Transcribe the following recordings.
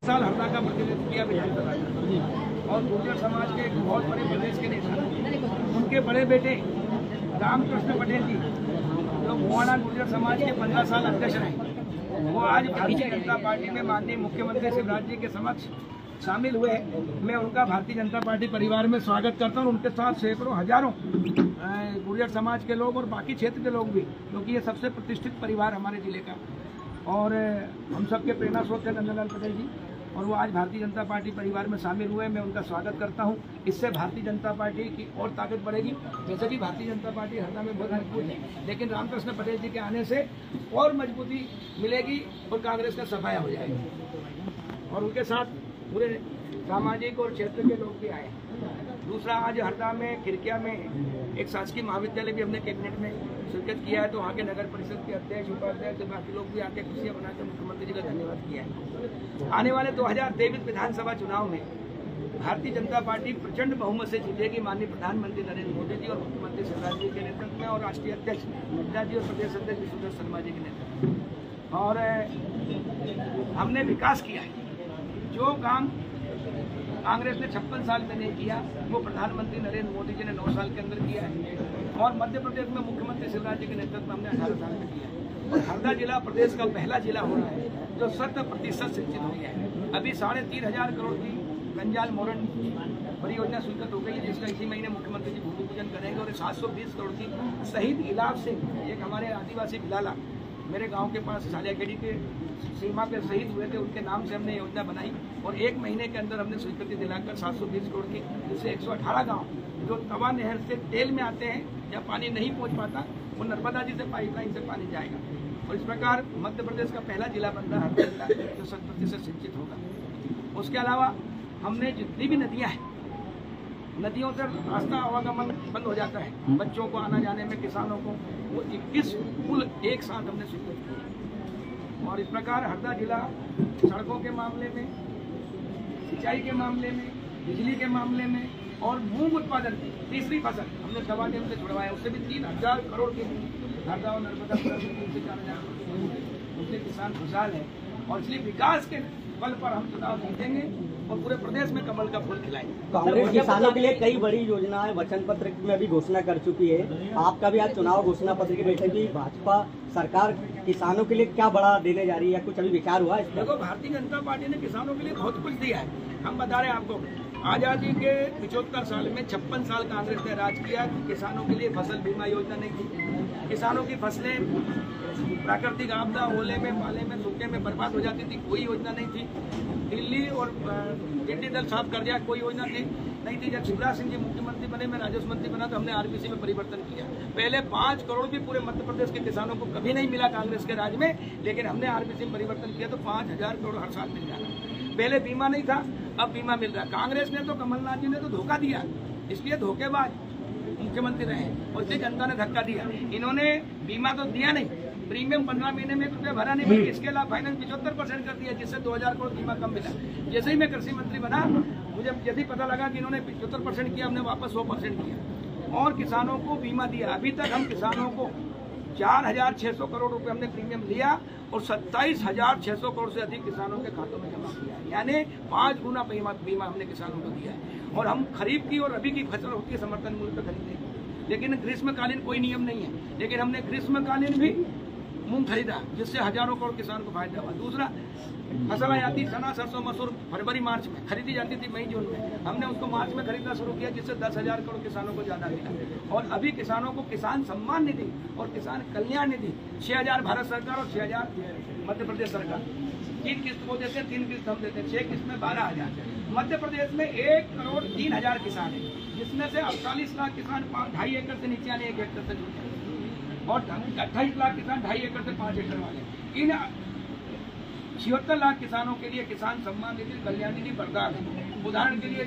साल हरदा का प्रतिनिधित्व किया विधानसभा का और गुर्जर समाज के एक बहुत बड़े प्रदेश के नेता, उनके बड़े बेटे रामकृष्ण पटेल जी जो गोवाना गुर्जर समाज के 15 साल अध्यक्ष रहे, वो आज भारतीय जनता पार्टी में माननीय मुख्यमंत्री शिवराज जी के समक्ष शामिल हुए। मैं उनका भारतीय जनता पार्टी परिवार में स्वागत करता हूँ। उनके साथ सैकड़ों हजारों गुर्जर समाज के लोग और बाकी क्षेत्र के लोग भी, क्योंकि ये सबसे प्रतिष्ठित परिवार हमारे जिले का और हम सबके प्रेरणा स्रोत है नंदलाल पटेल जी, और वो आज भारतीय जनता पार्टी परिवार में शामिल हुए। मैं उनका स्वागत करता हूं। इससे भारतीय जनता पार्टी की और ताकत बढ़ेगी। वैसे भी भारतीय जनता पार्टी हरदा में बहुत मजबूत है, लेकिन रामकृष्ण पटेल जी के आने से और मजबूती मिलेगी और कांग्रेस का सफाया हो जाएगा। और उनके साथ पूरे सामाजिक और क्षेत्र के लोग भी आए। दूसरा, आज हरदा में खिरकिया में एक शासकीय महाविद्यालय भी हमने कैबिनेट में शिरकत किया है, तो वहाँ के नगर परिषद के अध्यक्ष, उपाध्यक्ष, बाकी लोग भी आके खुशियाँ बनाकर मुख्यमंत्री जी का धन्यवाद किया है। आने वाले 2023 विधानसभा चुनाव में भारतीय जनता पार्टी प्रचंड बहुमत से जीतेगी। माननीय प्रधानमंत्री नरेंद्र मोदी जी और मुख्यमंत्री शिवराज जी के नेतृत्व में और राष्ट्रीय अध्यक्ष नड्डा जी और प्रदेश अध्यक्ष विष्णुदत्त शर्मा जी के नेतृत्व में। और हमने विकास किया है। जो काम कांग्रेस ने 56 साल में नहीं किया, वो प्रधानमंत्री नरेंद्र मोदी जी ने 9 साल के अंदर किया है। और मध्य प्रदेश में मुख्यमंत्री शिवराज जी के नेतृत्व में हमने 18 साल में किया है। और हरदा जिला प्रदेश का पहला जिला हो रहा है जो 100% सिंचित हो गया है। अभी 3,500 करोड़ की गंजाल मोरन परियोजना स्वीकृत हो गई है, जिसका इसी महीने मुख्यमंत्री जी भूमि पूजन करेंगे। और 720 करोड़ की शहीद इलाब सिंह, एक हमारे आदिवासी बिलाला मेरे गांव के पास सालियाखेड़ी के सीमा पे शहीद हुए थे, उनके नाम से हमने योजना बनाई और 1 महीने के अंदर हमने स्वीकृति दिलाकर 720 करोड़ की, जिससे 118 गांव जो तवा नहर से तेल में आते हैं या पानी नहीं पहुंच पाता, वो नर्मदा जी से पाइपलाइन से पानी जाएगा। और इस प्रकार मध्य प्रदेश का पहला जिला बन रहा है हरदा जिला, जो 100% सिंचित होगा। उसके अलावा हमने जितनी भी नदियाँ हैं, नदियों से रास्ता आवागमन बंद हो जाता है, बच्चों को आना जाने में, किसानों को, वो 21 पुल एक साथ हमने स्वीकृत किए। और इस प्रकार हरदा जिला सड़कों के मामले में, सिंचाई के मामले में, बिजली के मामले में और मूंग उत्पादन की तीसरी फसल हमने दवा डेम से छुड़वाया, उससे भी 3,000 करोड़ की हरदा और नर्मदा 3 से 4,000 करोड़, उससे किसान खुशहाल है। और इसलिए विकास के बल पर हम चुनाव जीतेंगे और पूरे प्रदेश में कमल का फूल खिलाएंगे। कांग्रेस किसानों के लिए कई बड़ी योजनाएं वचन पत्र में भी घोषणा कर चुकी है। आपका भी आज चुनाव घोषणा पत्र की बैठक भी, भाजपा सरकार किसानों के लिए क्या बड़ा देने जा रही है, कुछ अभी विचार हुआ है? देखो, भारतीय जनता पार्टी ने किसानों के लिए बहुत कुछ दिया है। हम बता रहे हैं आपको, आजादी के 75 साल में 56 साल कांग्रेस ने राज किया। किसानों के लिए फसल बीमा योजना नहीं थी, किसानों की फसलें प्राकृतिक आपदा, ओले में, पाले में, सूखे में बर्बाद हो जाती थी, कोई योजना नहीं थी। दिल्ली और टिड्डी दल साफ कर दिया, कोई योजना नहीं थी। जब शिवराज सिंह जी मुख्यमंत्री बने, मैं राजस्व मंत्री बना, तो हमने आरबीसी में परिवर्तन किया। पहले 5 करोड़ भी पूरे मध्य प्रदेश के किसानों को कभी नहीं मिला कांग्रेस के राज में, लेकिन हमने आरबीसी में परिवर्तन किया तो 5,000 करोड़ हर साल मिल जाना। पहले बीमा नहीं था, अब बीमा मिल रहा है। कांग्रेस ने तो, कमलनाथ जी ने तो धोखा दिया, इसलिए धोखेबाज मुख्यमंत्री रहे और इसलिए जनता ने धक्का दिया। इन्होंने बीमा तो दिया नहीं, प्रीमियम 15 महीने में रुपये भरा नहीं, बल्कि इसके अलावा फाइनेंस 75% कर दिया, जिससे 2,000 करोड़ बीमा कम मिला। जैसे ही मैं कृषि मंत्री बना, मुझे यदि पता लगा कि इन्होंने 75% किया, हमने वापस 100% किया और किसानों को बीमा दिया। अभी तक हम किसानों को 4,600 करोड़ रुपए हमने प्रीमियम लिया और 27,600 करोड़ से अधिक किसानों के खातों में जमा किया है, यानी 5 गुना बीमा हमने किसानों को दिया है। और हम खरीफ की और रबी की फसल होती है समर्थन मूल्य पर खरीदेंगे, लेकिन ग्रीष्मकालीन कोई नियम नहीं है, लेकिन हमने ग्रीष्मकालीन भी मूंग खरीदा, जिससे हजारों करोड़ किसान को फायदा हुआ। दूसरा, फसल आती चना, सरसों, मसूर फरवरी मार्च में खरीदी जाती थी, मई जून में, हमने उसको मार्च में खरीदना शुरू किया, जिससे 10,000 करोड़ किसानों को ज्यादा मिला। और अभी किसानों को किसान सम्मान निधि और किसान कल्याण निधि 6,000 भारत सरकार और 6,000 मध्य प्रदेश सरकार, 3 किस्त वो देते हैं, 3 किस्त हम देते हैं, 6 किस्त में 12,000। मध्य प्रदेश में 1,03,000 किसान है, जिसमें से 48 लाख किसान 2.5 एकड़ से नीचे आने 1 हेक्टर से नीचे और 28 लाख किसान 2.5 एकड़ से 5 एकड़ वाले। इन 76 लाख किसानों के लिए किसान सम्मान निधि, कल्याण निधि वरदान है। उदाहरण के लिए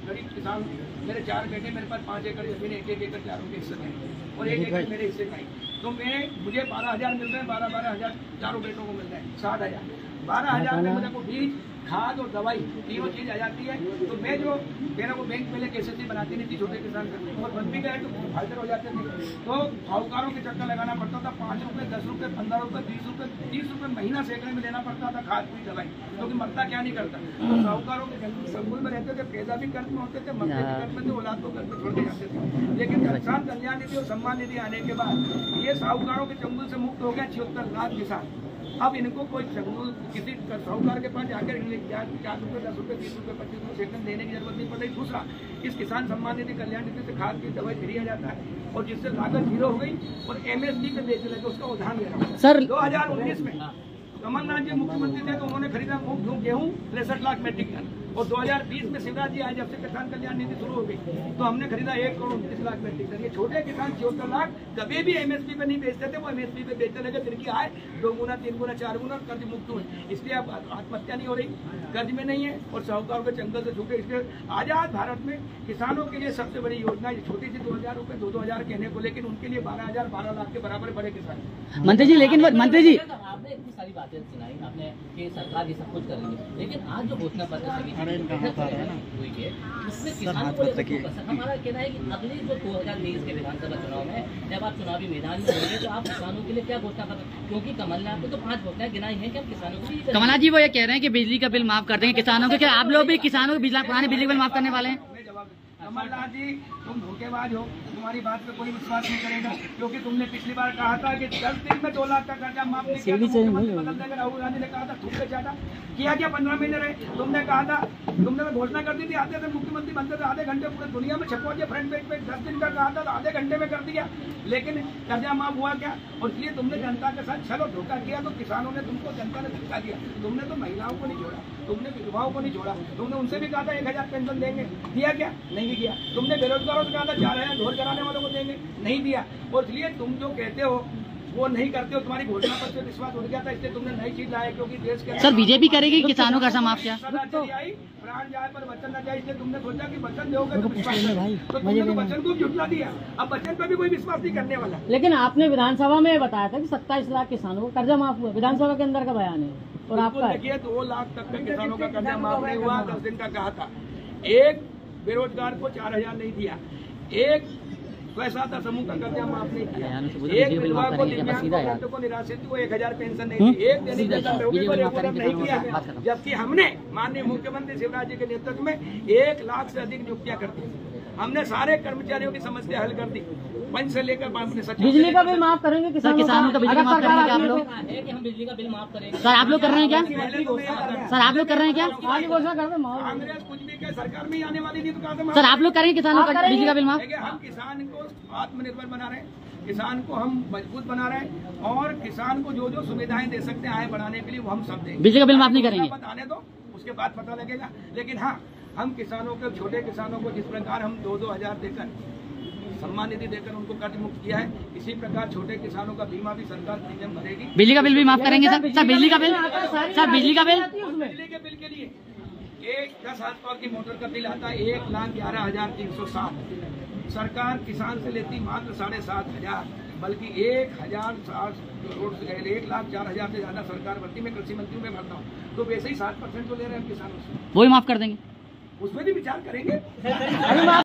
गरीब किसान, मेरे 4 बेटे, मेरे पास 5 एकड़ जमीन, 1-1 एकड़ चारों के हिस्से में और 1 एकड़ मेरे हिस्से का ही, तो मुझे 12,000 मिल रहे हैं, 12,000 चारों बेटों को मिल रहे हैं, 60,000। 12,000 में मुझे को बीज, खाद और दवाई तीनों चीज आ जाती है। तो मैं जो मेरा वो बैंक पहले KCC बनाती नहीं थी छोटे किसान का, और बन भी गए तो फायदे हो जाते थे। तो साहूकारों के चक्कर लगाना पड़ता था, 5 रुपए 10 रुपए 15 रुपए 20 रुपए 30 रुपए महीना सैकड़े में लेना पड़ता था खाद की दवाई, क्योंकि मरता क्या नहीं करता। तो साहूकारों के संकुल में रहते थे, पैदा भी कर्ज में होते थे, मरते भी कर्ज में थे, औलाद को कर्ज में छोड़ के जाते थे। लेकिन किसान कल्याण निधि और सम्मान निधि आने के बाद ये साहूकारों के चंगुल से मुक्त हो गया 76 लाख किसान। अब इनको कोई चंगुल किसी साहूकार के पास जाकर 4 रुपए 10 रुपए 20 रुपए 25 रुपए सेकंड देने की जरूरत नहीं पड़ रही। दूसरा, इस किसान सम्मान निधि कल्याण निधि से खाद की दवाई फ्री आ जाता है, और जिससे लागत 0 हो गई, और MSP पे बेचने लगे, उसका उदाहरण दे रहा हूँ। सर 2019 में कमलनाथ जी मुख्यमंत्री थे तो उन्होंने खरीदा गेहूं 63 लाख मेट्रिक टन, और 2020 में शिवराज जी आए जब से किसान कल्याण नीति शुरू हो गई तो हमने खरीदा 1 करोड़ 29 लाख मेट्रिक टन। ये छोटे किसान 74 लाख कभी भी MSP पे नहीं बेचते थे, वो MSP पे बेचने लगे, जिनकी आय 2 गुना 3 गुना 4 गुना कर्ज मुक्त हुए। इसलिए अब आत्महत्या नहीं हो रही, कर्ज में नहीं है, और साहूकारों के चंगल से छूटे। इसलिए आजाद भारत में किसानों के लिए सबसे बड़ी योजना ये छोटी सी 2000 रुपए 2-2000 कहने को, लेकिन उनके लिए 12,000 12 लाख के बराबर बड़े किसान। मंत्री जी, लेकिन मंत्री जी आपने इतनी सारी बातें सुनाई आपने कि सरकार ये सब कुछ कर रही है, लेकिन आज जो घोषणा पत्र हुई है उसमें किसानों को हमारा कहना है कि अगले जो 2023 के विधानसभा चुनाव में जब आप चुनावी मैदान में होंगे तो आप किसानों के लिए क्या घोषणा पत्र, क्योंकि कमलनाथ ने तो 5 घोषणाएं गिनाई हैं कि हम किसानों को भी। कमलनाथ जी वो ये कह रहे हैं कि बिजली का बिल माफ कर देंगे किसानों को, क्या आप लोग भी किसानों को पुराने बिजली बिल माफ करने वाले हैं? कमलनाथ जी, तुम धोखेबाज हो, तुम्हारी बात पे कोई विश्वास नहीं करेगा, क्योंकि तुमने पिछली बार कहा था कि 10 दिन में 2 लाख का कर्जा माफ नहीं किया। बदल देंगे, राहुल गांधी ने कहा था, थूक के चाटा किया क्या? 15 महीने रहे, तुमने कहा था, तुमने तो घोषणा कर दी थी, आते थे मुख्यमंत्री बनते थे आधे घंटे पूरे दुनिया में छपवा दिया फ्रंट पेज पे। 10 दिन का कहा था तो आधे घंटे में कर दिया, लेकिन कर्जा माफ हुआ क्या? और इसलिए तुमने जनता के साथ छल और धोखा किया, तो किसानों ने तुमको, जनता ने धोखा दिया। तुमने तो महिलाओं को नहीं छोड़ा, तुमने विधवाओं को नहीं छोड़ा, तुमने उनसे भी कहा था 1000 पेंशन देंगे, दिया क्या? नहीं किया। तुमने बेरोजगारों से कहा था 4000 ढोल कराने वालों को देंगे, नहीं दिया। और इसलिए तुम जो कहते हो वो नहीं करते हो, तुम्हारी घोषणा पर से विश्वास उठ गया था, इसलिए तुमने नई चीज लाया, क्योंकि देश के सर बीजेपी करेगी किसानों का माफ क्या? आई प्राण जाए पर वचन न जाए, इसलिए तुमने सोचा कि वचन दोगे तो विश्वास करेंगे। तो तुमने तो वचन को झुठला दिया, अब वचन पर भी कोई विश्वास नहीं करने वाला। लेकिन आपने विधानसभा में बताया था कि 27 लाख किसानों को कर्जा माफ हुआ, विधानसभा के अंदर का बयान है, और आपका देखिए 2 लाख तक के किसानों का कर्जा माफ नहीं हुआ। 10 दिन का कहा था, एक बेरोजगार को 4000 नहीं दिया, एक स्वसहायता समूह का कर्जा माफ नहीं किया, एक विधवा को, दिव्यांग को, निराश्रित को 1000 पेंशन नहीं दी, एक दैनिक वेतन रोगी को रेगुलर नहीं किया गया, जबकि हमने माननीय मुख्यमंत्री शिवराज जी के नेतृत्व में 1 लाख से अधिक नियुक्तियां कर दी। हमने सारे कर्मचारियों की समस्या हल कर दी, पंच से लेकर बिजली का बिल माफ करेंगे किसानों का बिजली माफ करेंगे आप लोग? कि हम बिजली का बिल माफ करेंगे। सर आप लोग कर रहे हैं क्या? सर आप लोग कर रहे हैं क्या? घोषणा कर दो, कांग्रेस कुछ भी क्या सरकार में आने वाली थी तो कहा था सर आप लोग करेंगे किसानों का बिजली का बिल माफ? हम किसान को आत्मनिर्भर बना रहे हैं, किसान को हम मजबूत बना रहे हैं, और किसान को जो जो सुविधाएं दे सकते हैं आय बढ़ाने के लिए वो हम सब देंगे। बिजली का बिल माफ नहीं करेंगे? बताने दो, उसके बाद पता लगेगा। लेकिन हाँ, हम किसानों को, छोटे किसानों को जिस प्रकार हम 2-2 हजार देकर, सम्मान निधि देकर उनको कर्ज मुक्त किया है, इसी प्रकार छोटे किसानों का बीमा भी सरकार प्रीमियम भरेगी। बिजली का बिल भी माफ करेंगे सर? सर बिजली का बिल, सर बिजली का बिल, बिजली के बिल के लिए 10 हाथ पावर की मोटर का बिल आता है 1,11,360। सरकार किसान से लेती मात्र 7,500, बल्कि 1,060 करोड़ से 1,04,000 से ज्यादा सरकार भरती। मैं कृषि मंत्री में भरता हूँ, तो वैसे ही 60% तो ले रहे हैं किसानों से, वही माफ कर देंगे, उसमें भी विचार करेंगे।